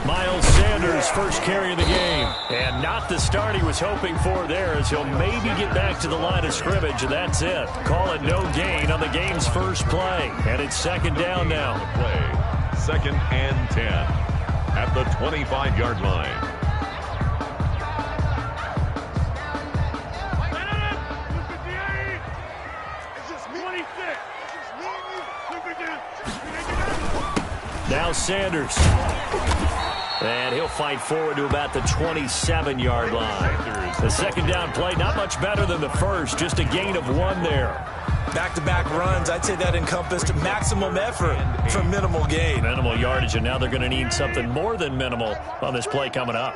Miles Sanders, first carry of the game. And not the start he was hoping for there, as he'll maybe get back to the line of scrimmage, and that's it. Call it no gain on the game's first play. And it's second down now. Play. Second and 10 at the 25-yard line. Now Sanders. And he'll fight forward to about the 27-yard line. The second down play, not much better than the first, just a gain of 1 there. Back-to-back runs, I'd say that encompassed maximum effort for minimal gain. Minimal yardage, and now they're going to need something more than minimal on this play coming up.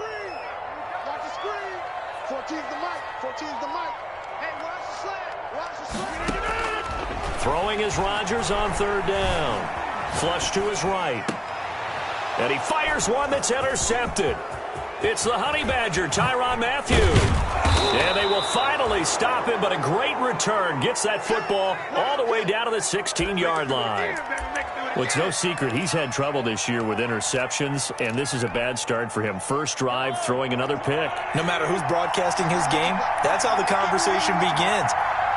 Throwing is Rodgers on third down. Flush to his right. And he fires one that's intercepted. It's the Honey Badger, Tyrann Mathieu. And they will finally stop him, but a great return. Gets that football all the way down to the 16-yard line. Well, it's no secret he's had trouble this year with interceptions, and this is a bad start for him. First drive, throwing another pick. No matter who's broadcasting his game, that's how the conversation begins.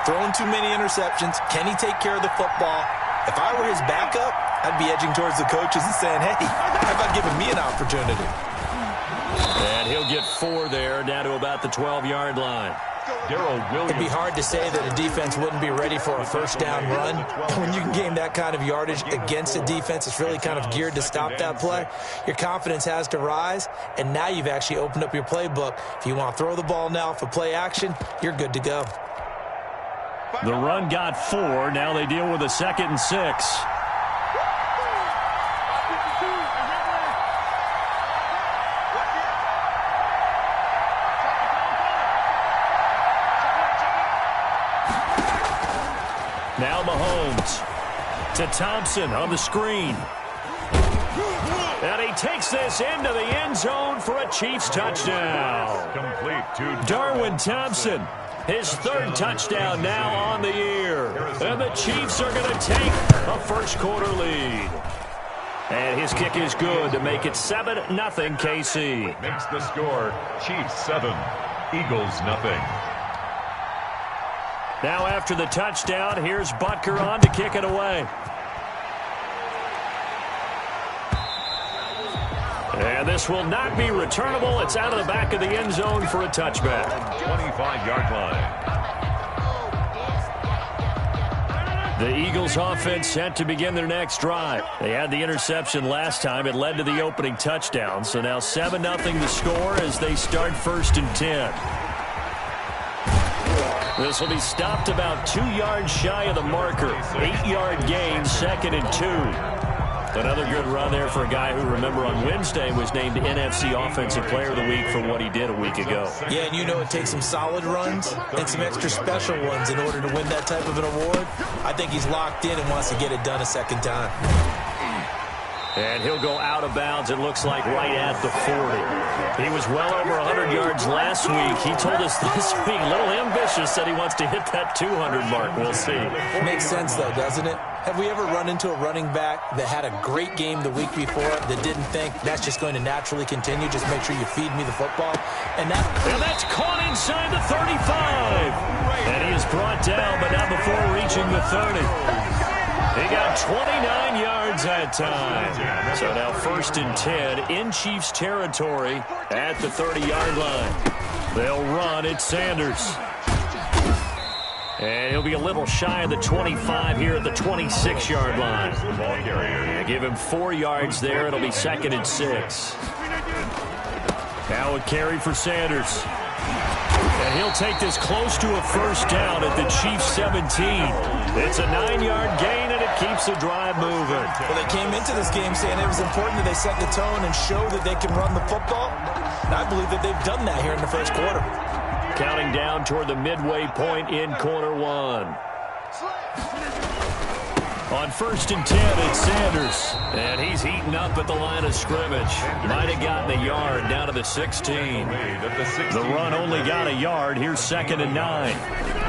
Throwing too many interceptions. Can he take care of the football? If I were his backup, I'd be edging towards the coaches and saying, hey, how about giving me an opportunity? And he'll get 4 there, down to about the 12-yard line. It'd be hard to say that a defense wouldn't be ready for a first down run. When you can gain that kind of yardage against a defense, it's really kind of geared to stop that play. Your confidence has to rise, and now you've actually opened up your playbook. If you want to throw the ball now for play action, you're good to go. The run got 4. Now they deal with a 2nd and 6. Now Mahomes to Thompson on the screen. And he takes this into the end zone for a Chiefs touchdown. Complete to Darwin Thompson. His 3rd touchdown now on the year. And the Chiefs are going to take a first-quarter lead. And his kick is good to make it 7-0 KC. Makes the score Chiefs 7, Eagles nothing. Now after the touchdown, here's Butker on to kick it away. And this will not be returnable. It's out of the back of the end zone for a touchback. 25-yard line. The Eagles offense set to begin their next drive. They had the interception last time. It led to the opening touchdown. So now 7-0 the score as they start 1st and 10. This will be stopped about 2 yards shy of the marker. 8-yard gain, 2nd and 2. Another good run there for a guy who, remember, on Wednesday was named NFC Offensive Player of the Week for what he did a week ago. Yeah, and you know it takes some solid runs and some extra special ones in order to win that type of an award. I think he's locked in and wants to get it done a second time. And he'll go out of bounds, it looks like, right at the 40. He was well over 100 yards last week. He told us this week, a little ambitious, that he wants to hit that 200 mark. We'll see. Makes sense, though, doesn't it? Have we ever run into a running back that had a great game the week before that didn't think that's just going to naturally continue? Just make sure you feed me the football. And that's caught inside the 35. And he is brought down, but not before reaching the 30. He got 29 yards that time. So now 1st and 10 in Chiefs territory at the 30-yard line. They'll run it, Sanders. And he'll be a little shy of the 25 here at the 26-yard line. And give him 4 yards there. It'll be 2nd and 6. Now a carry for Sanders. And he'll take this close to a first down at the Chiefs 17. It's a 9-yard gain, and it keeps the drive moving. Well, they came into this game saying it was important that they set the tone and show that they can run the football. And I believe that they've done that here in the first quarter. Counting down toward the midway point in quarter 1. On 1st and 10, it's Sanders. And he's heating up at the line of scrimmage. Might have gotten a yard down to the 16. The run only got a yard. Here's 2nd and 9.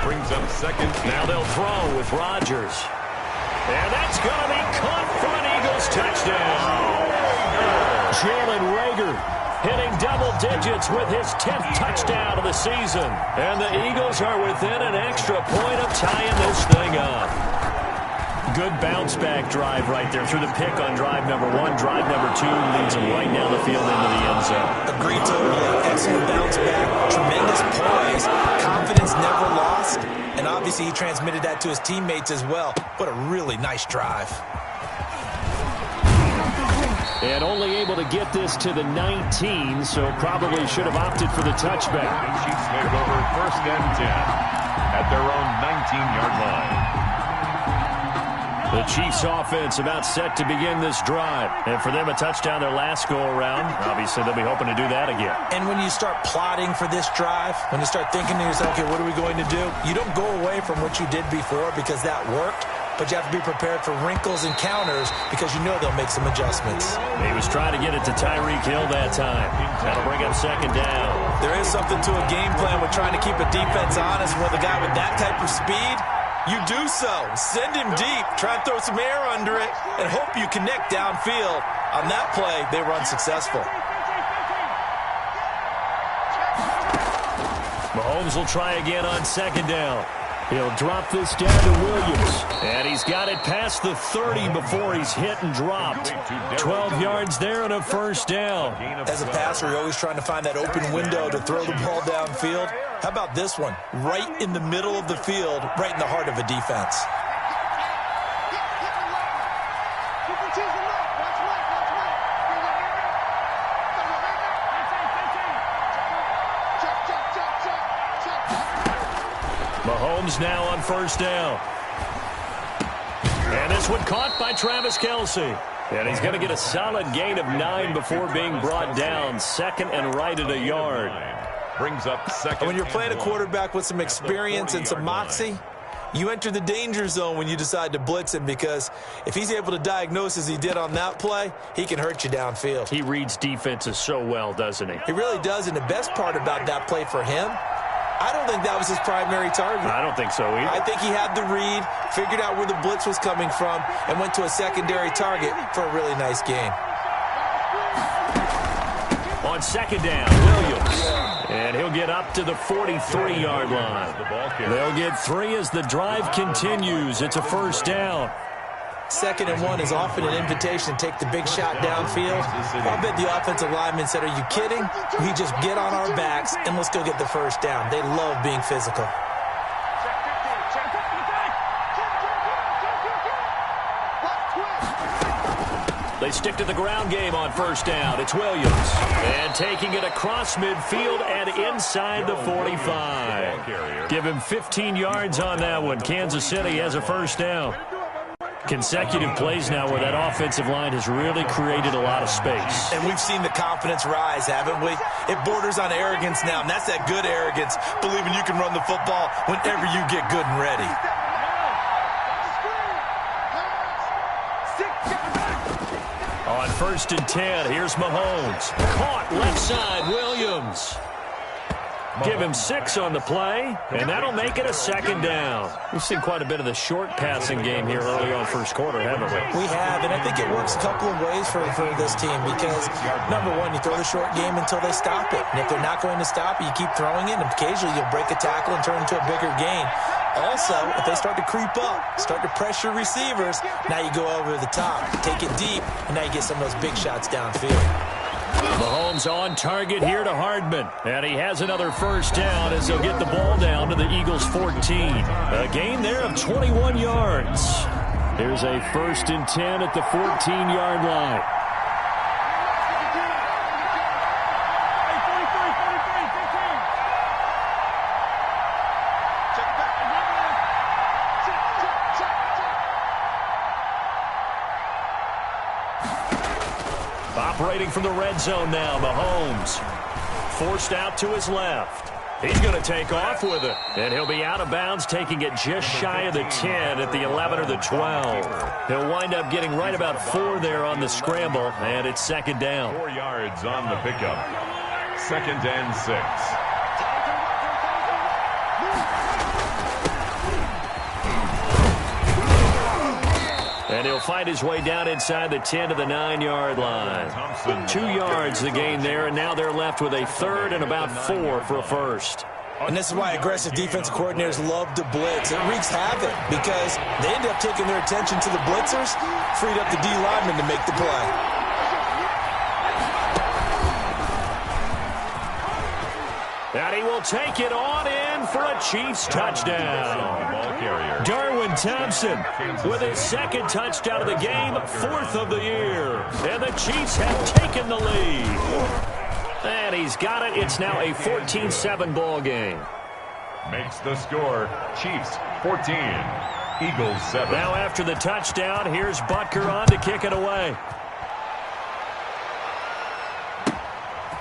Brings up 2nd. Now they'll throw with Rodgers. And that's going to be caught for an Eagles touchdown. Jalen Reagor, hitting double digits with his 10th touchdown of the season. And the Eagles are within an extra point of tying this thing up. Good bounce-back drive right there through the pick on drive number 1. Drive number 2 leads him right down the field into the end zone. Agreed totally. Excellent bounce-back, tremendous poise, confidence never lost, and obviously he transmitted that to his teammates as well. What a really nice drive. And only able to get this to the 19, so probably should have opted for the touchback. The Chiefs take over 1st and 10 at their own 19-yard line. The Chiefs offense about set to begin this drive. And for them, a touchdown their last go-around. Obviously, they'll be hoping to do that again. And when you start plotting for this drive, when you start thinking to yourself, okay, what are we going to do? You don't go away from what you did before because that worked. But you have to be prepared for wrinkles and counters because you know they'll make some adjustments. He was trying to get it to Tyreek Hill that time. That'll bring up 2nd down. There is something to a game plan with trying to keep a defense honest. With a guy with that type of speed, you do so. Send him deep. Try and throw some air under it and hope you connect downfield. On that play, they were unsuccessful. Mahomes will try again on 2nd down. He'll drop this down to Williams. And he's got it past the 30 before he's hit and dropped. 12 yards there and a 1st down. As a passer, you're always trying to find that open window to throw the ball downfield. How about this one? Right in the middle of the field, right in the heart of a defense. Mahomes now on 1st down. And this one caught by Travis Kelce. And he's going to get a solid gain of 9 before being brought down. 2nd and right at a yard. Brings up 2nd. When you're playing a quarterback with some experience and some moxie, you enter the danger zone when you decide to blitz him, because if he's able to diagnose as he did on that play, he can hurt you downfield. He reads defenses so well, doesn't he? He really does, and the best part about that play for him, I don't think that was his primary target. I don't think so either. I think he had the read, figured out where the blitz was coming from, and went to a secondary target for a really nice gain. On 2nd down, Williams. And he'll get up to the 43-yard line. They'll get 3 as the drive continues. It's a 1st down. 2nd and 1 is often an invitation to take the big shot downfield. I bet the offensive lineman said, are you kidding? We just get on our backs and let's go get the 1st down. They love being physical. They stick to the ground game on 1st down. It's Williams. And taking it across midfield and inside the 45. Give him 15 yards on that one. Kansas City has a 1st down. Consecutive plays now where that offensive line has really created a lot of space. And we've seen the confidence rise, haven't we? It borders on arrogance now, and that's that good arrogance, believing you can run the football whenever you get good and ready. On 1st and 10, here's Mahomes. Caught left side, Williams. Give him 6 on the play, and that'll make it a 2nd down. We've seen quite a bit of the short passing game here early on 1st quarter, haven't we? We have, and I think it works a couple of ways for this team because, number one, you throw the short game until they stop it. And if they're not going to stop it, you keep throwing it, and occasionally you'll break a tackle and turn into a bigger gain. Also, if they start to creep up, start to pressure receivers, now you go over the top, take it deep, and now you get some of those big shots downfield. Mahomes on target here to Hardman. And he has another 1st down as they'll get the ball down to the Eagles' 14. A gain there of 21 yards. Here's a 1st and 10 at the 14-yard line. Operating from the red zone now, Mahomes. Forced out to his left. He's going to take off with it. And he'll be out of bounds, taking it just shy of the 10 at the 11 or the 12. He'll wind up getting right about 4 there on the scramble, and it's 2nd down. 4 yards on the pickup. 2nd and 6. And he'll find his way down inside the 10 to the 9-yard line. 2 yards the gain there, and now they're left with a third and about 4 for a first. And this is why aggressive defensive coordinators love to blitz. It wreaks havoc because they end up taking their attention to the blitzers, freed up the D lineman to make the play. And he will take it on in for a Chiefs touchdown. Darwin Thompson with his second touchdown of the game, 4th of the year. And the Chiefs have taken the lead. And he's got it. It's now a 14-7 ball game. Makes the score Chiefs 14, Eagles 7. Now after the touchdown, here's Butker on to kick it away.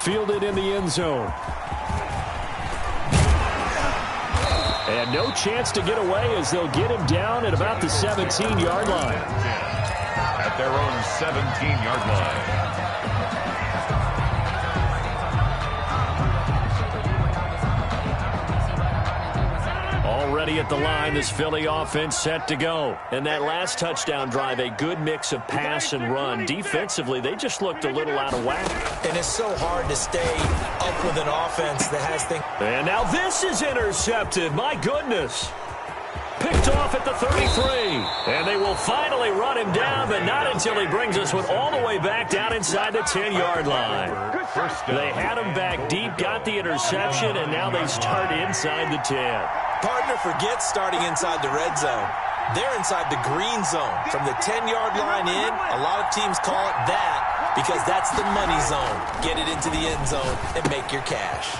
Fielded in the end zone. And no chance to get away as they'll get him down at about the 17-yard line. At their own 17-yard line. Already at the line, this Philly offense set to go. And that last touchdown drive, a good mix of pass and run. Defensively, they just looked a little out of whack. And it's so hard to stay up with an offense that has things. And now this is intercepted. My goodness. Picked off at the 33. And they will finally run him down, but not until he brings us all the way back down inside the 10-yard line. They had him back deep, got the interception, and now they start inside the 10. Partner forgets starting inside the red zone. They're inside the green zone. From the 10-yard line in, a lot of teams call it that because that's the money zone. Get it into the end zone and make your cash.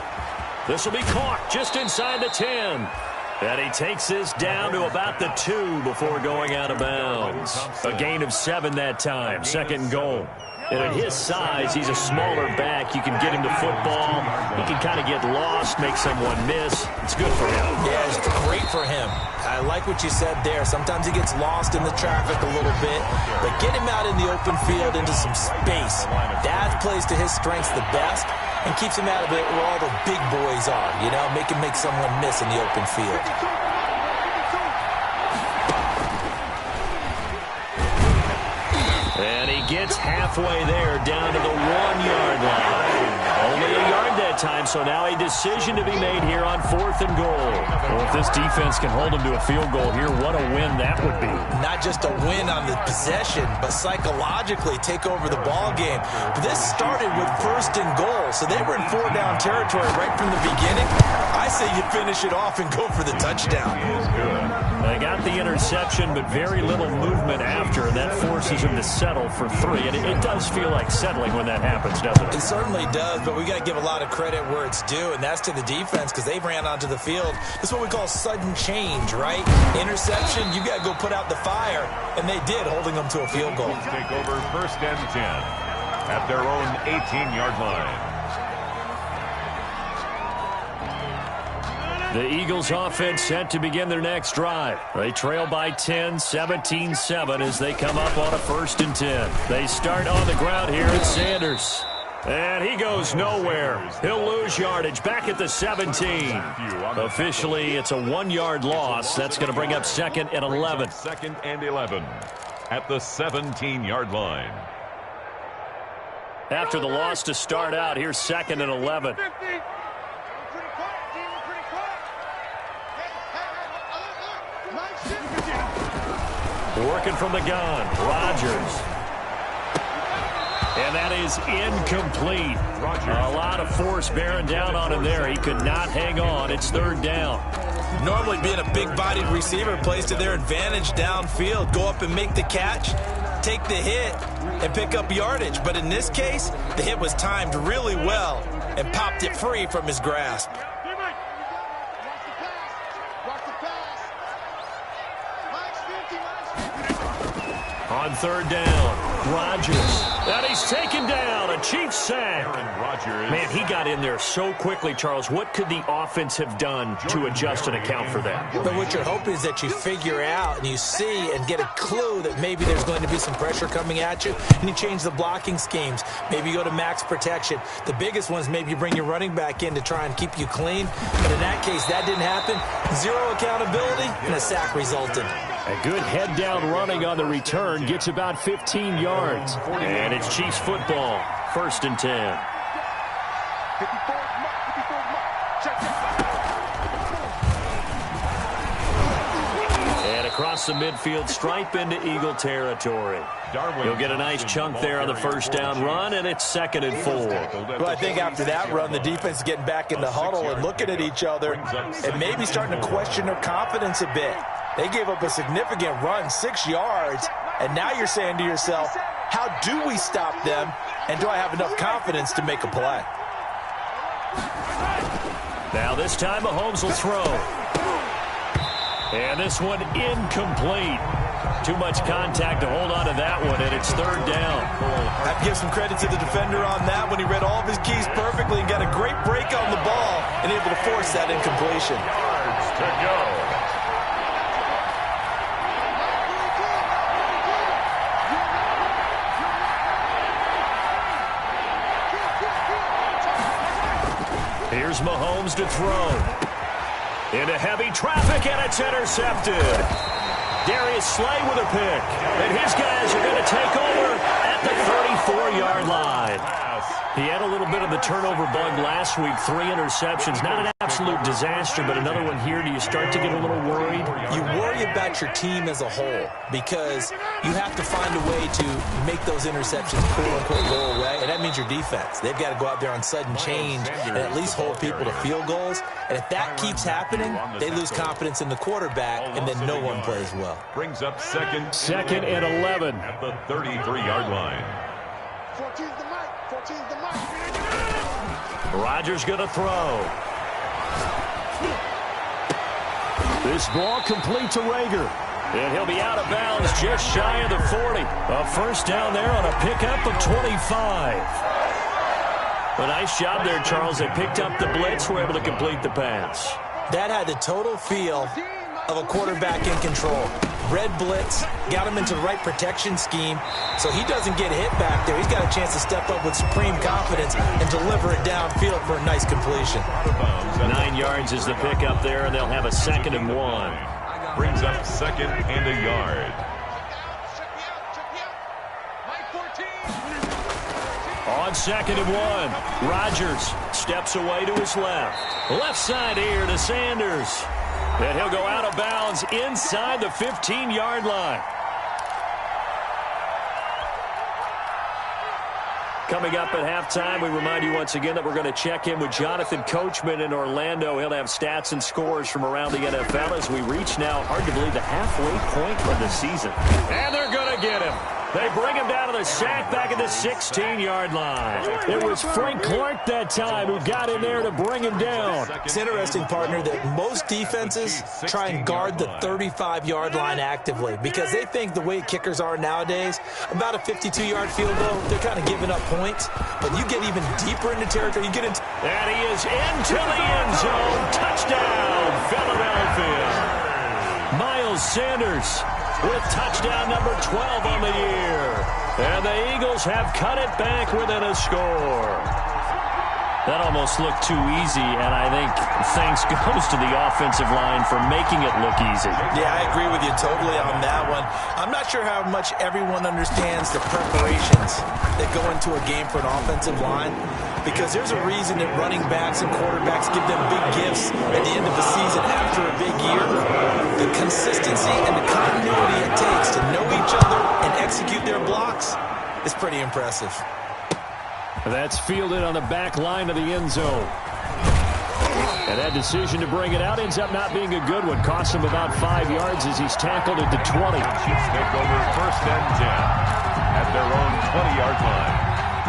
This will be caught just inside the 10. And he takes this down to about the 2 before going out of bounds. A gain of 7 that time, 2nd and goal. And at his size, he's a smaller back. You can get him to football. He can kind of get lost, make someone miss. It's good for him. Yeah, it's great for him. I like what you said there. Sometimes he gets lost in the traffic a little bit. But get him out in the open field into some space. That plays to his strengths the best and keeps him out of it where all the big boys are. You know, make him make someone miss in the open field. And he gets halfway there, down to the 1-yard line. Only a yard that time, so now a decision to be made here on 4th and goal. Well, if this defense can hold him to a field goal here, what a win that would be. Not just a win on the possession, but psychologically take over the ball game. But this started with 1st and goal, so they were in 4-down territory right from the beginning. I say you finish it off and go for the touchdown. They got the interception, but very little movement after, and that forces them to settle for 3. And it does feel like settling when that happens, doesn't it? It certainly does, but we got to give a lot of credit where it's due, and that's to the defense because they ran onto the field. This is what we call sudden change, right? Interception, you got to go put out the fire, and they did, holding them to a field goal. Take over 1st and 10 at their own 18-yard line. The Eagles offense set to begin their next drive. They trail by 10, 17-7 as they come up on a 1st and 10. They start on the ground here at Sanders. And he goes nowhere. He'll lose yardage back at the 17. Officially, it's a 1-yard loss. That's going to bring up 2nd and 11. 2nd and 11 at the 17-yard line. After the loss to start out, here's 2nd and 11. Working from the gun, Rodgers. And that is incomplete. A lot of force bearing down on him there. He could not hang on. It's 3rd down. Normally being a big-bodied receiver plays to their advantage downfield. Go up and make the catch, take the hit, and pick up yardage. But in this case, the hit was timed really well and popped it free from his grasp. On 3rd down, Rodgers. And he's taken down. A Chiefs sack. Man, he got in there so quickly, Charles. What could the offense have done to adjust and account for that? But what you're hoping is that you figure out and you see and get a clue that maybe there's going to be some pressure coming at you, and you change the blocking schemes. Maybe you go to max protection. The biggest one is maybe you bring your running back in to try and keep you clean. But in that case, that didn't happen. 0 accountability, and a sack resulted. A good head-down running on the return gets about 15 yards. And it's Chiefs football, 1st and 10. And across the midfield stripe into Eagle territory. He'll get a nice chunk there on the 1st down run, and it's 2nd and 4. Well, I think after that run, the defense is getting back in the huddle and looking at each other and maybe starting to question their confidence a bit. They gave up a significant run, 6 yards, and now you're saying to yourself, how do we stop them, and do I have enough confidence to make a play? Now this time Mahomes will throw. And this one incomplete. Too much contact to hold on to that one, and it's 3rd down. I have to give some credit to the defender on that one. He read all of his keys perfectly and got a great break on the ball and able to force that incompletion. Yards to go. Here's Mahomes to throw. Into heavy traffic, and it's intercepted. Darius Slay with a pick. And his guys are going to take over at the 34-yard line. He had a little bit of the turnover bug last week, 3 interceptions. Not an absolute disaster, but another one here. Do you start to get a little worried? You worry about your team as a whole because you have to find a way to make those interceptions quote-unquote go away, and that means your defense. They've got to go out there on sudden change and at least hold people to field goals. And if that keeps happening, they lose confidence in the quarterback, and then no one plays well. Brings up second and 11. At the 33-yard line. 14's the mic. 14's the mic. Rodgers going to throw. This ball complete to Rager. And he'll be out of bounds just shy of the 40. A 1st down there on a pickup of 25. A nice job there, Charles. They picked up the blitz, were able to complete the pass. That had the total feel of a quarterback in control. Red blitz, got him into the right protection scheme, so he doesn't get hit back there. He's got a chance to step up with supreme confidence and deliver it downfield for a nice completion. 9 yards is the pickup there, and they'll have a 2nd and 1. Brings up 2nd and a yard. On 2nd and 1, Rodgers steps away to his left. Left side here to Sanders. And he'll go out of bounds inside the 15-yard line. Coming up at halftime, we remind you once again that we're going to check in with Jonathan Coachman in Orlando. He'll have stats and scores from around the NFL as we reach now, hard to believe, the halfway point of the season. And they're going to get him. They bring him down to the sack back at the 16-yard line. It was Frank Clark that time who got in there to bring him down. It's interesting, partner, that most defenses try and guard the 35-yard line actively because they think the way kickers are nowadays, about a 52-yard field goal, they're kind of giving up points. But you get even deeper into territory. You get into... And he is into the end zone. Touchdown, Philadelphia. Miles Sanders with touchdown number 12 on the year. And the Eagles have cut it back within a score. That almost looked too easy, and I think thanks goes to the offensive line for making it look easy. Yeah, I agree with you totally on that one. I'm not sure how much everyone understands the preparations that go into a game for an offensive line, because there's a reason that running backs and quarterbacks give them big gifts at the end of the season after a big year. The consistency and the continuity it takes to know each other and execute their blocks is pretty impressive. That's fielded on the back line of the end zone. And that decision to bring it out ends up not being a good one. Costs him about 5 yards as he's tackled at the 20. Chiefs take over 1st and 10 at their own 20-yard line.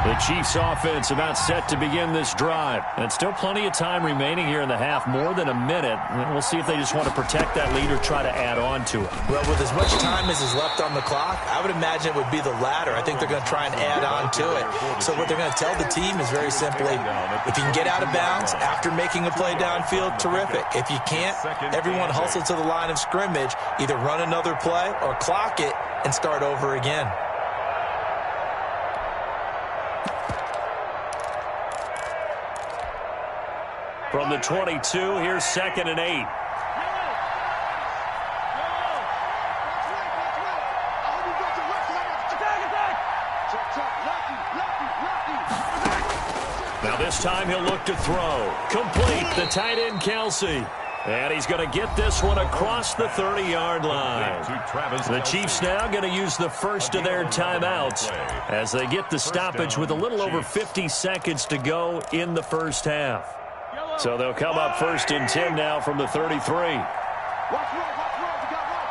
The Chiefs offense about set to begin this drive. And still plenty of time remaining here in the half, more than a minute. We'll see if they just want to protect that lead or try to add on to it. Well, with as much time as is left on the clock, I would imagine it would be the latter. I think they're going to try and add on to it. So what they're going to tell the team is very simply, if you can get out of bounds after making a play downfield, terrific. If you can't, everyone hustle to the line of scrimmage, either run another play or clock it and start over again. From the 22, here's 2nd and 8. This time he'll look to throw. Complete, the tight end Kelsey. And he's going to get this one across the 30-yard line. The Chiefs now going to use the first of their timeouts as they get the stoppage with a little over 50 seconds to go in the first half. So they'll come up 1st and 10 now from the 33. Watch roll, we got roll.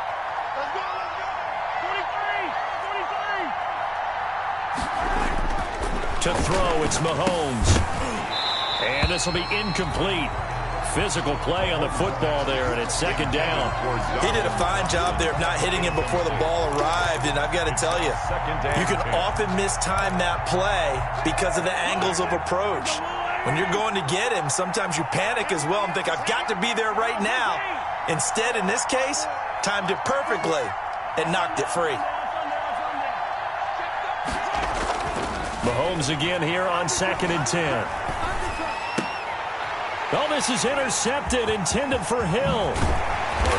Let's go. 43. To throw, it's Mahomes. And this will be incomplete. Physical play on the football there, and it's 2nd down. He did a fine job there of not hitting him before the ball arrived, and I've got to tell you, you can often mistime that play because of the angles of approach. When you're going to get him, sometimes you panic as well and think, I've got to be there right now. Instead, in this case, timed it perfectly and knocked it free. Mahomes again here on 2nd and 10. Oh, this is intercepted, intended for Hill.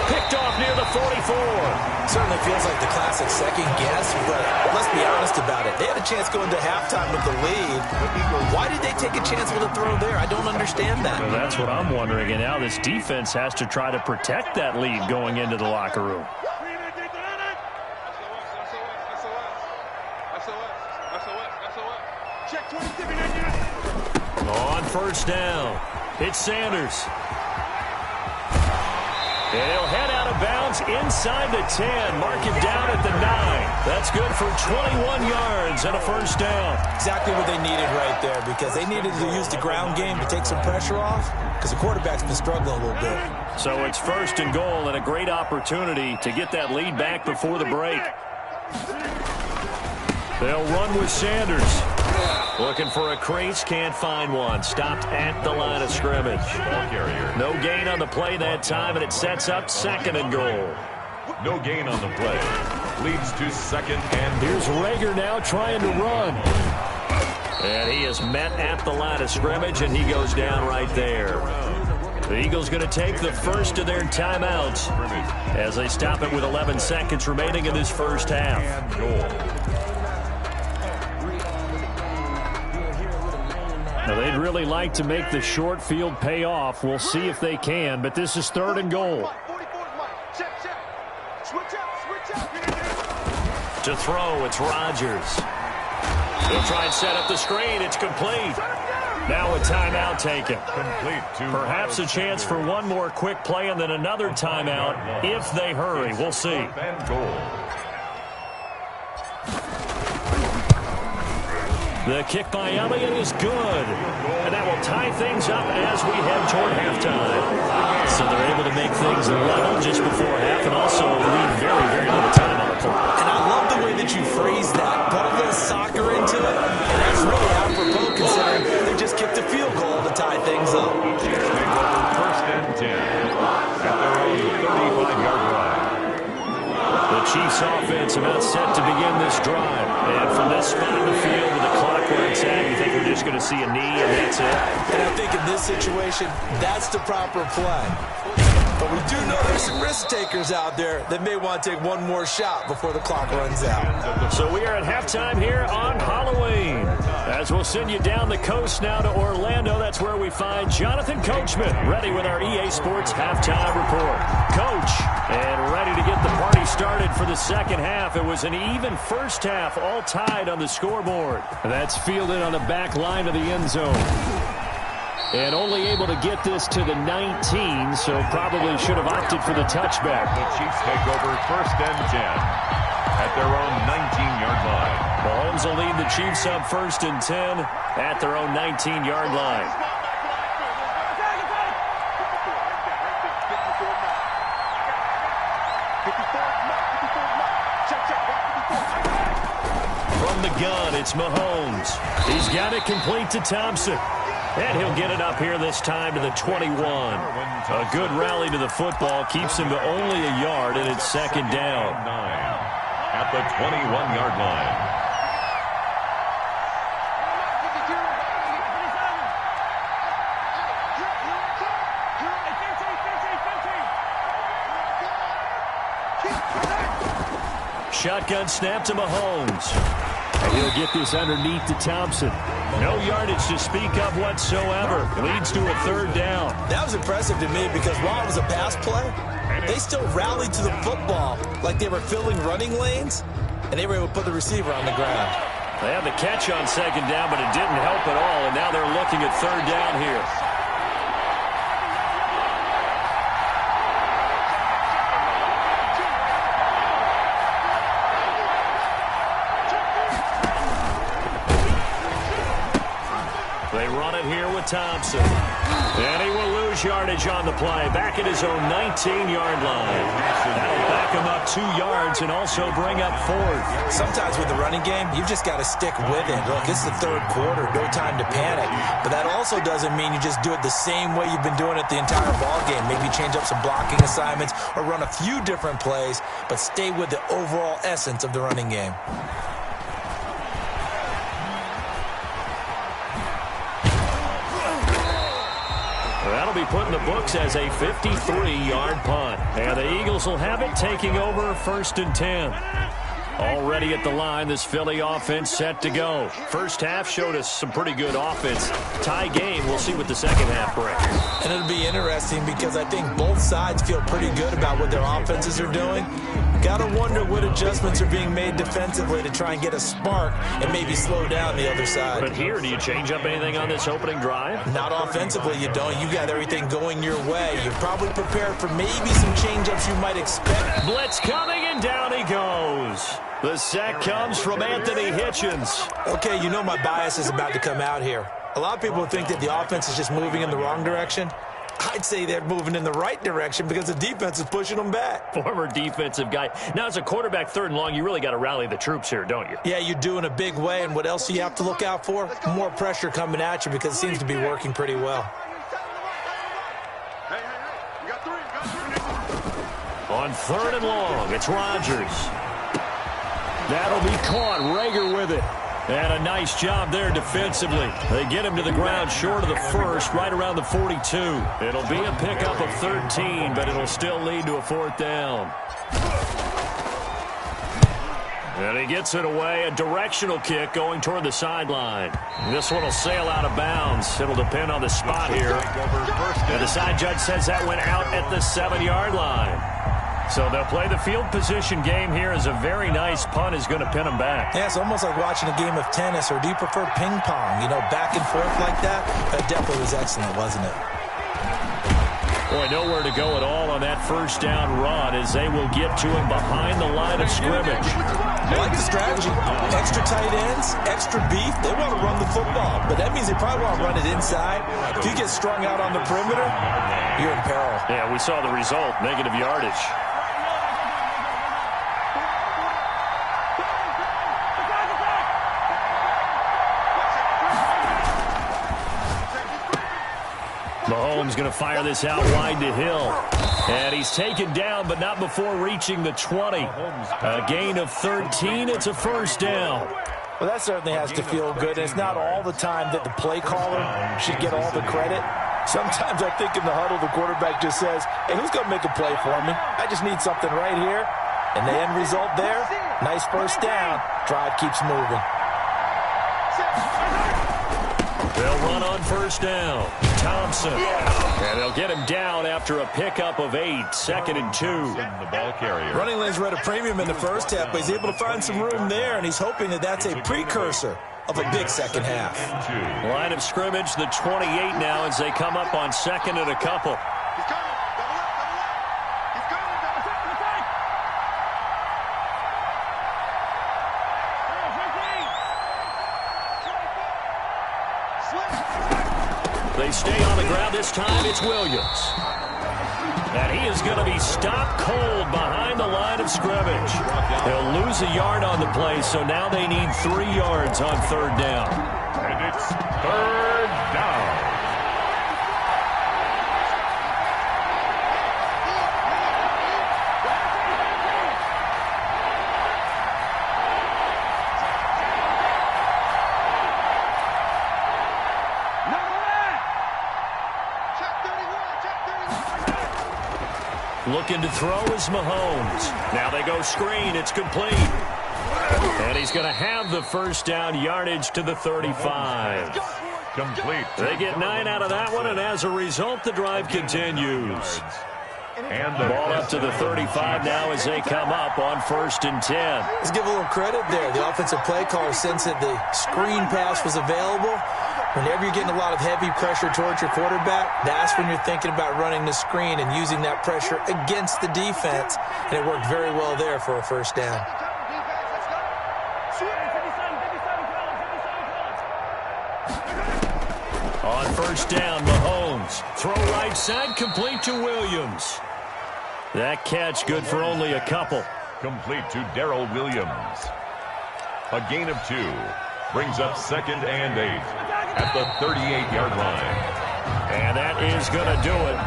Picked off near the 44. Certainly feels like the classic second guess, but let's be honest about it. They had a chance going to halftime with the lead. Why did they take a chance with a throw there? I don't understand that. Well, that's what I'm wondering, and now this defense has to try to protect that lead going into the locker room. On 1st down, it's Sanders. And he'll head out of bounds inside the 10. Mark him down at the 9. That's good for 21 yards and a 1st down. Exactly what they needed right there, because they needed to use the ground game to take some pressure off, because the quarterback's been struggling a little bit. So it's 1st and goal and a great opportunity to get that lead back before the break. They'll run with Sanders. Looking for a crease, can't find one. Stopped at the line of scrimmage. No gain on the play that time, and it sets up 2nd and goal. No gain on the play. Leads to 2nd and goal. Here's Rager now trying to run. And he is met at the line of scrimmage, and he goes down right there. The Eagles going to take the first of their timeouts as they stop it with 11 seconds remaining in this first half. Now, they'd really like to make the short field pay off. We'll see if they can, but this is 3rd and goal. To throw, it's Rodgers. He'll try and set up the screen. It's complete. Now a timeout taken. Perhaps a chance for one more quick play and then another timeout if they hurry. We'll see. The kick by Elliott is good. And that will tie things up as we head toward halftime. So they're able to make things level just before half and also leave very, very little time on the clock. And I love the way that you phrase that. Put a little soccer into it. And that's really apropos considering they just kicked a field goal to tie things up. 1st and 10 at their own 35-yard line. The Chiefs offense about set to begin this drive. And from this spot in the field with the clock where it's at, you think we're just going to see a knee and that's it? And I think in this situation, that's the proper play. But we do know there's some risk takers out there that may want to take one more shot before the clock runs out. So we are at halftime here on Halloween. As we'll send you down the coast now to Orlando, that's where we find Jonathan Coachman ready with our EA Sports halftime report. Coach, and ready to get the party started for the second half. It was an even first half, all tied on the scoreboard. That's fielded on the back line of the end zone. And only able to get this to the 19, so probably should have opted for the touchback. The Chiefs take over 1st and 10 at their own 19-yard line. Mahomes will lead the Chiefs up 1st and 10 at their own 19-yard line. From the gun, it's Mahomes. He's got it complete to Thompson. And he'll get it up here this time to the 21. A good rally to the football keeps him to only a yard, and it's 2nd down. At the 21-yard line. Shotgun snap to Mahomes. And he'll get this underneath to Thompson. No yardage to speak of whatsoever. Leads to a third down. That was impressive to me because while it was a pass play, they still rallied to the football like they were filling running lanes, and they were able to put the receiver on the ground. They had the catch on second down, but it didn't help at all, and now they're looking at third down here. They run it here with Thompson. And he will lose yardage on the play. Back at his own 19-yard line. That'll back him up 2 yards and also bring up 4th. Sometimes with the running game, you've just got to stick with it. Look, it's the third quarter. No time to panic. But that also doesn't mean you just do it the same way you've been doing it the entire ball game. Maybe change up some blocking assignments or run a few different plays, but stay with the overall essence of the running game. That'll be put in the books as a 53-yard punt. And the Eagles will have it, taking over 1st and 10. Already at the line, this Philly offense set to go. First half showed us some pretty good offense. Tie game, we'll see what the second half brings. And it'll be interesting because I think both sides feel pretty good about what their offenses are doing. Got to wonder what adjustments are being made defensively to try and get a spark and maybe slow down the other side. But here, do you change up anything on this opening drive? Not offensively, you don't. You got everything going your way. You're probably prepared for maybe some change-ups you might expect. Blitz coming, and down he goes. The sack comes from Anthony Hitchens. Okay, you know my bias is about to come out here. A lot of people think that the offense is just moving in the wrong direction. I'd say they're moving in the right direction because the defense is pushing them back. Former defensive guy. Now, as a quarterback, 3rd and long, you really got to rally the troops here, don't you? Yeah, you do in a big way, and what else do you have to look out for? More pressure coming at you because it seems to be working pretty well. On 3rd and long, it's Rodgers. That'll be caught. Rager with it. And a nice job there defensively. They get him to the ground short of the 1st, right around the 42. It'll be a pickup of 13, but it'll still lead to a 4th down. And he gets it away. A directional kick going toward the sideline. This one will sail out of bounds. It'll depend on the spot here. And the side judge says that went out at the 7-yard line. So they'll play the field position game here as a very nice punt is going to pin them back. Yeah, it's almost like watching a game of tennis, or do you prefer ping pong? You know, back and forth like that? That definitely was excellent, wasn't it? Boy, nowhere to go at all on that 1st down run as they will get to him behind the line of scrimmage. I like the strategy. Extra tight ends, extra beef. They want to run the football, but that means they probably want to run it inside. If you get strung out on the perimeter, you're in peril. Yeah, we saw the result, negative yardage. Mahomes going to fire this out wide to Hill. And he's taken down, but not before reaching the 20. A gain of 13. It's a 1st down. Well, that certainly has to feel good. And it's not all the time that the play caller should get all the credit. Sometimes I think in the huddle, the quarterback just says, hey, who's going to make a play for me? I just need something right here. And the end result there, nice 1st down. Drive keeps moving. They'll run on 1st down. Thompson. And they'll get him down after a pickup of 8. 2nd and 2. The ball carrier. Running lanes were at a premium in the 1st half, but he's able to find some room there, and he's hoping that that's a precursor of a big second half. Line of scrimmage, the 28 now as they come up on 2nd and a couple. They stay on the ground. This time it's Williams. And he is going to be stopped cold behind the line of scrimmage. He'll lose a yard on the play, so now they need 3 yards on 3rd down. And it's 3rd down. Looking to throw is Mahomes. Now they go screen. It's complete. And he's going to have the first down, yardage to the 35. Complete. They get 9 out of that one, and as a result, the drive continues. And the ball up to the 35 now as they come up on 1st and 10. Let's give a little credit there. The offensive play caller sensed that the screen pass was available. Whenever you're getting a lot of heavy pressure towards your quarterback, that's when you're thinking about running the screen and using that pressure against the defense. And it worked very well there for a first down. On 1st down, Mahomes. Throw right side, complete to Williams. That catch good for only a couple. Complete to Darrell Williams. A gain of 2. Brings up 2nd and 8 at the 38-yard line. And that is going to do it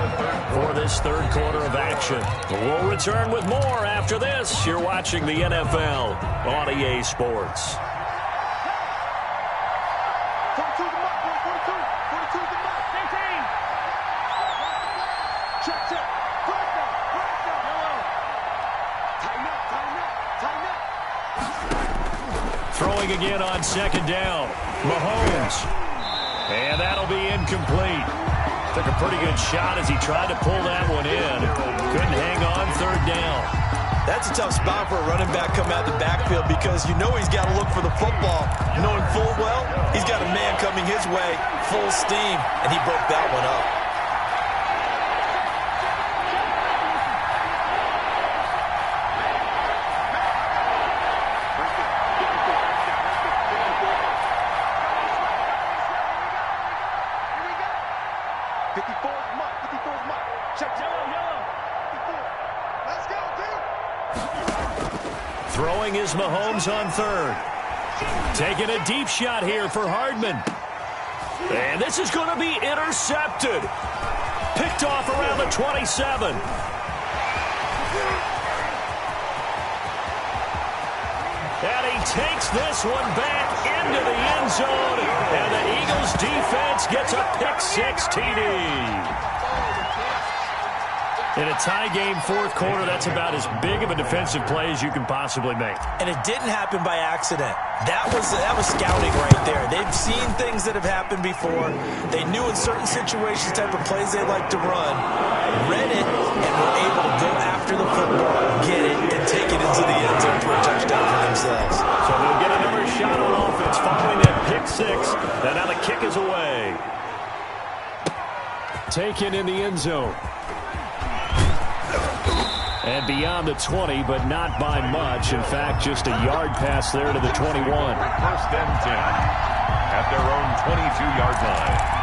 for this third quarter of action. We'll return with more after this. You're watching the NFL on EA Sports. 42 the mark, 42 the mark. 18. Check. Press down. Tighten up. Throwing again on 2nd down. Mahomes. And that'll be incomplete. Took a pretty good shot as he tried to pull that one in. Couldn't hang on 3rd down. That's a tough spot for a running back coming out of the backfield because you know he's got to look for the football, knowing full well he's got a man coming his way, full steam, and he broke that one up. Throwing is Mahomes on 3rd. Taking a deep shot here for Hardman. And this is going to be intercepted. Picked off around the 27. And he takes this one back into the end zone. And the Eagles defense gets a pick-6 TD. In a tie game, 4th quarter, that's about as big of a defensive play as you can possibly make. And it didn't happen by accident. That was scouting right there. They've seen things that have happened before. They knew in certain situations type of plays they like to run, read it, and were able to go after the football, get it, and take it into the end zone for a touchdown for themselves. So they'll get another shot on offense following that pick-6. And now the kick is away. Taken in the end zone. And beyond the 20, but not by much. In fact, just a yard pass there to the 21. 1st and 10 at their own 22-yard line.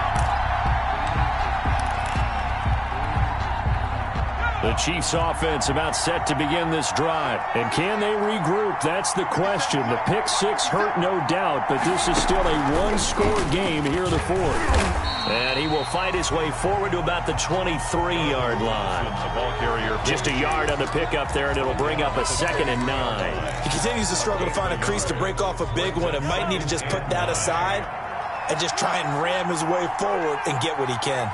The Chiefs offense about set to begin this drive. And can they regroup? That's the question. The pick-6 hurt, no doubt, but this is still a one-score game here in the 4th. And he will fight his way forward to about the 23-yard line. Just a yard on the pickup there, and it'll bring up a 2nd and 9. He continues to struggle to find a crease to break off a big one and might need to just put that aside and just try and ram his way forward and get what he can.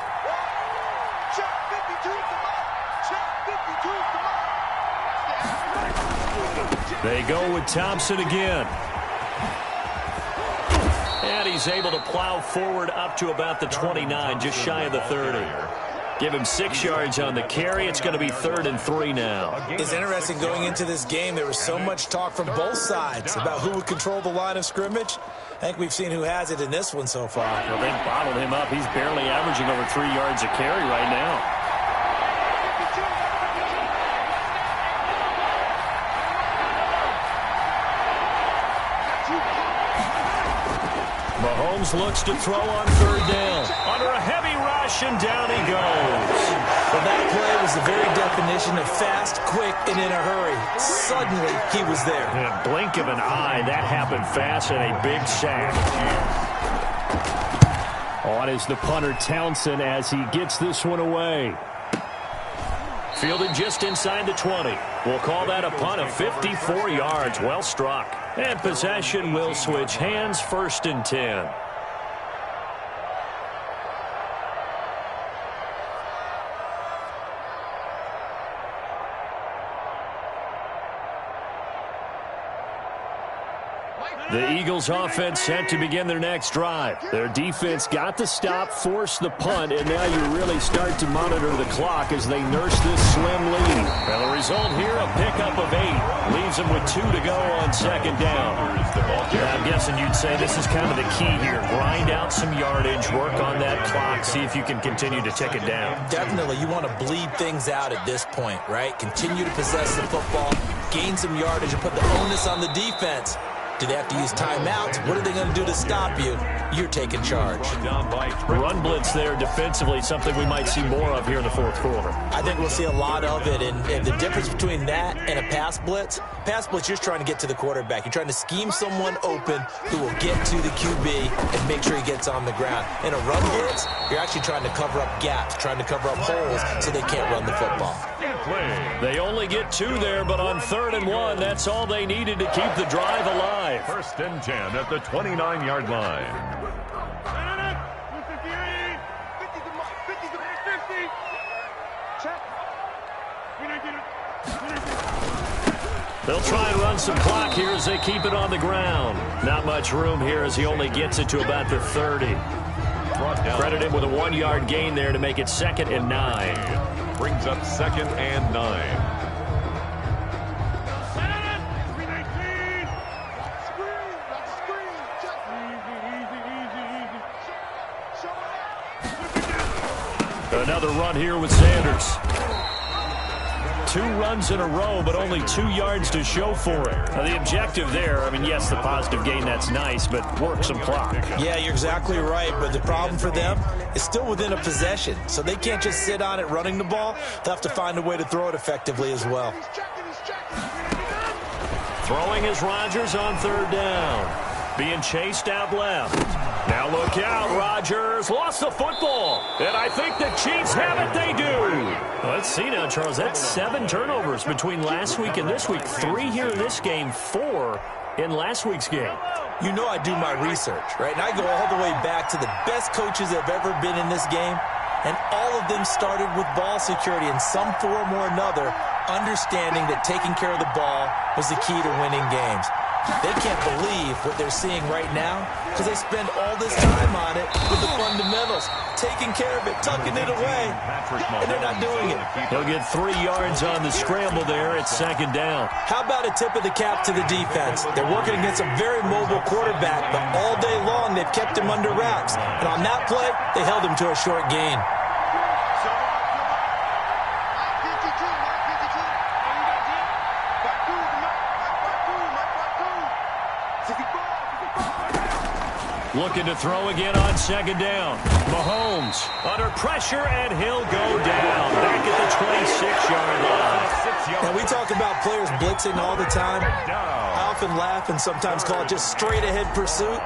They go with Thompson again. And he's able to plow forward up to about the 29, just shy of the 30. Give him 6 yards on the carry. It's going to be 3rd and 3 now. It's interesting going into this game. There was so much talk from both sides about who would control the line of scrimmage. I think we've seen who has it in this one so far. Well, they bottled him up. He's barely averaging over 3 yards a carry right now. Mahomes looks to throw on 3rd down. Under a heavy rush, and down he goes. Well, that play was the very definition of fast, quick, and in a hurry. Suddenly, he was there. In a blink of an eye, that happened fast, and a big sack. On is the punter, Townsend, as he gets this one away. Fielded just inside the 20. We'll call that a punt of 54 yards. Well struck. And possession will switch hands, 1st and 10. The Eagles offense set to begin their next drive. Their defense got the stop, forced the punt, and now you really start to monitor the clock as they nurse this slim lead. And the result here, a pickup of 8. Leaves them with 2 to go on second down. Yeah, I'm guessing you'd say this is kind of the key here. Grind out some yardage, work on that clock, see if you can continue to tick it down. Definitely. You want to bleed things out at this point, right? Continue to possess the football, gain some yardage, and put the onus on the defense. Do they have to use timeouts? What are they going to do to stop you? You're taking charge. Run blitz there defensively, something we might see more of here in the fourth quarter. I think we'll see a lot of it, and the difference between that and a pass blitz, you're just trying to get to the quarterback. You're trying to scheme someone open who will get to the QB and make sure he gets on the ground. In a run blitz, you're actually trying to cover up gaps, trying to cover up holes so they can't run the football. They only get 2 there, but on 3rd and 1, that's all they needed to keep the drive alive. 1st and 10 at the 29-yard line. They'll try and run some clock here as they keep it on the ground. Not much room here as he only gets it to about the 30. Credit him with a 1-yard gain there to make it 2nd and 9. Brings up 2nd and 9. Another run here with Sanders. 2 runs in a row, but only 2 yards to show for it. Now, the objective there, I mean, yes, the positive gain, that's nice, but work some clock. Yeah, you're exactly right, but the problem for them is still within a possession, so they can't just sit on it running the ball. They'll have to find a way to throw it effectively as well. Throwing is Rodgers on 3rd down. Being chased out left. Now look out, Rodgers lost the football. And I think the Chiefs have it, they do. Let's see now, Charles, that's 7 turnovers between last week and this week. 3 here in this game, 4 in last week's game. You know I do my research, right? And I go all the way back to the best coaches that have ever been in this game. And all of them started with ball security in some form or another, understanding that taking care of the ball was the key to winning games. They can't believe what they're seeing right now because they spend all this time on it with the fundamentals, taking care of it, tucking it away, and they're not doing it. He'll get 3 yards on the scramble there. It's 2nd down. How about a tip of the cap to the defense? They're working against a very mobile quarterback, but all day long they've kept him under wraps. And on that play, they held him to a short gain. Looking to throw again on 2nd down. Mahomes under pressure, and he'll go down. Back at the 26-yard line. Now, we talk about players blitzing all the time. I often laugh and sometimes call it just straight-ahead pursuit.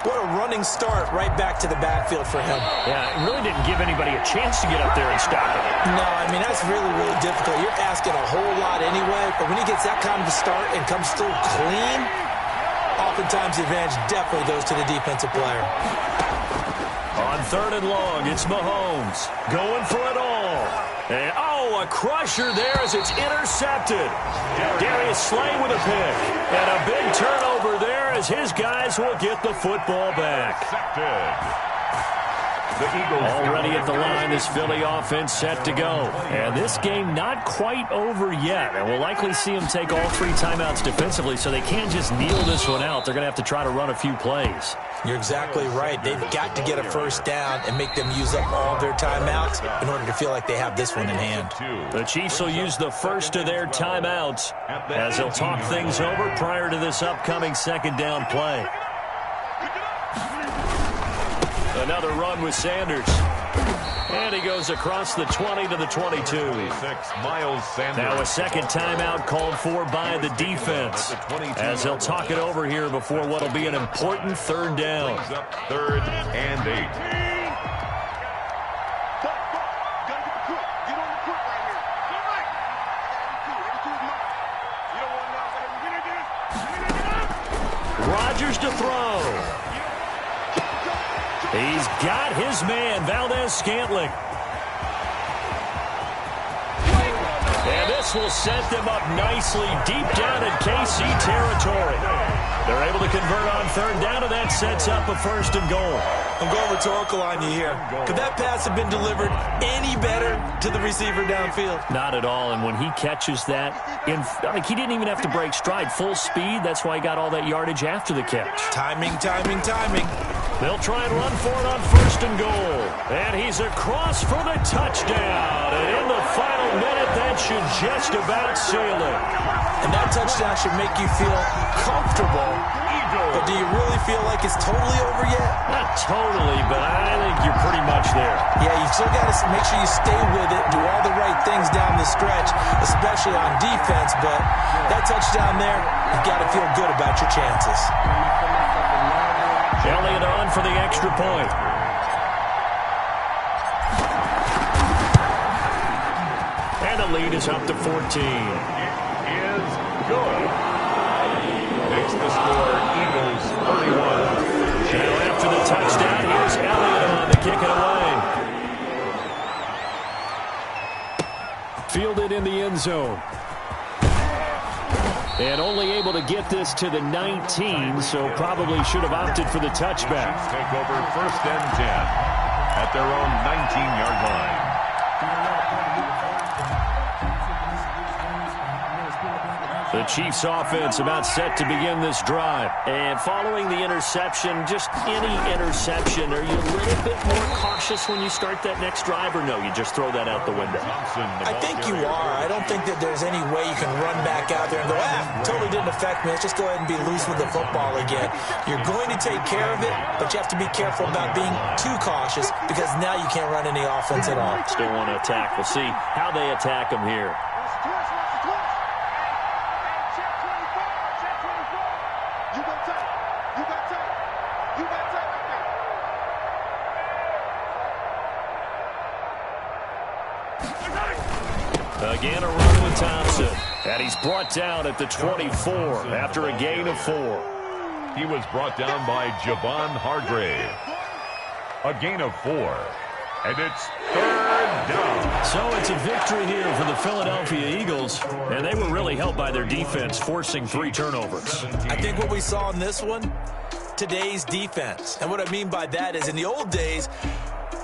What a running start right back to the backfield for him. Yeah, it really didn't give anybody a chance to get up there and stop it. No, I mean, that's really, really difficult. You're asking a whole lot anyway, but when he gets that kind of a start and comes through clean, oftentimes the advantage definitely goes to the defensive player. On 3rd and long, it's Mahomes going for it all. And, a crusher there as it's intercepted. Darius Slay with a pick. And a big turnover there as his guys will get the football back. The Eagles already at the line, this Philly offense set to go. And this game not quite over yet. And we'll likely see them take all 3 timeouts defensively, so they can't just kneel this one out. They're going to have to try to run a few plays. You're exactly right. They've got to get a 1st down and make them use up all their timeouts in order to feel like they have this one in hand. The Chiefs will use the first of their timeouts as they'll talk things over prior to this upcoming 2nd down play. Another run with Sanders. And he goes across the 20 to the 22. Miles Sanders. Now a 2nd timeout called for by the defense as they'll talk it over here before what will be an important 3rd down. 3rd and 8. Rodgers to throw. He's got his man, Valdez-Scantling. And this will set them up nicely deep down in KC territory. They're able to convert on third down, and that sets up a first and goal. I'm going rhetorical on you here. Could that pass have been delivered any better to the receiver downfield? Not at all, and when he catches that, he didn't even have to break stride. Full speed, that's why he got all that yardage after the catch. Timing, timing, timing. They'll try and run for it on first and goal. And he's across for the touchdown. And in the final minute, that should just about seal it. And that touchdown should make you feel comfortable. But do you really feel like it's totally over yet? Not totally, but I think you're pretty much there. Yeah, you still got to make sure you stay with it, do all the right things down the stretch, especially on defense. But that touchdown there, you've got to feel good about your chances. Elliott on for the extra point. And the lead is up to 14. It is good. Makes the score Eagles 31. Now after the touchdown, here's Elliott on to kick it away. Fielded in the end zone. And only able to get this to the 19, so probably should have opted for the touchback. Take over first and 10 at their own 19-yard line. The Chiefs offense about set to begin this drive. And following the interception, just any interception, are you a little bit more cautious when you start that next drive, or no, you just throw that out the window? I think you are. I don't think that there's any way you can run back out there and go, totally didn't affect me. Let's just go ahead and be loose with the football again. You're going to take care of it, but you have to be careful about being too cautious because now you can't run any offense at all. Still want to attack. We'll see how they attack them here. Again, a run with Thompson. And he's brought down at the 24 after a gain of 4. He was brought down by Javon Hargrave. A gain of 4. And it's third down. So it's a victory here for the Philadelphia Eagles. And they were really helped by their defense, forcing 3 turnovers. I think what we saw in this one, today's defense. And what I mean by that is in the old days,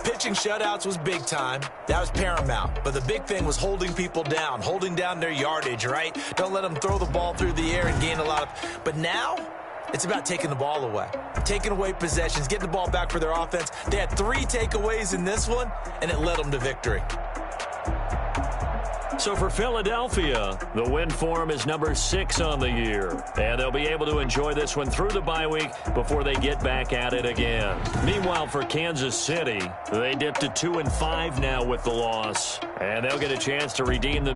pitching shutouts was big time. That was paramount. But the big thing was holding people down, holding down their yardage, right? Don't let them throw the ball through the air and gain a lot of... But now, it's about taking the ball away. Taking away possessions, getting the ball back for their offense. They had 3 takeaways in this one, and it led them to victory. So for Philadelphia, the win for them is number 6 on the year. And they'll be able to enjoy this one through the bye week before they get back at it again. Meanwhile, for Kansas City, they dipped to 2-5 now with the loss. And they'll get a chance to redeem the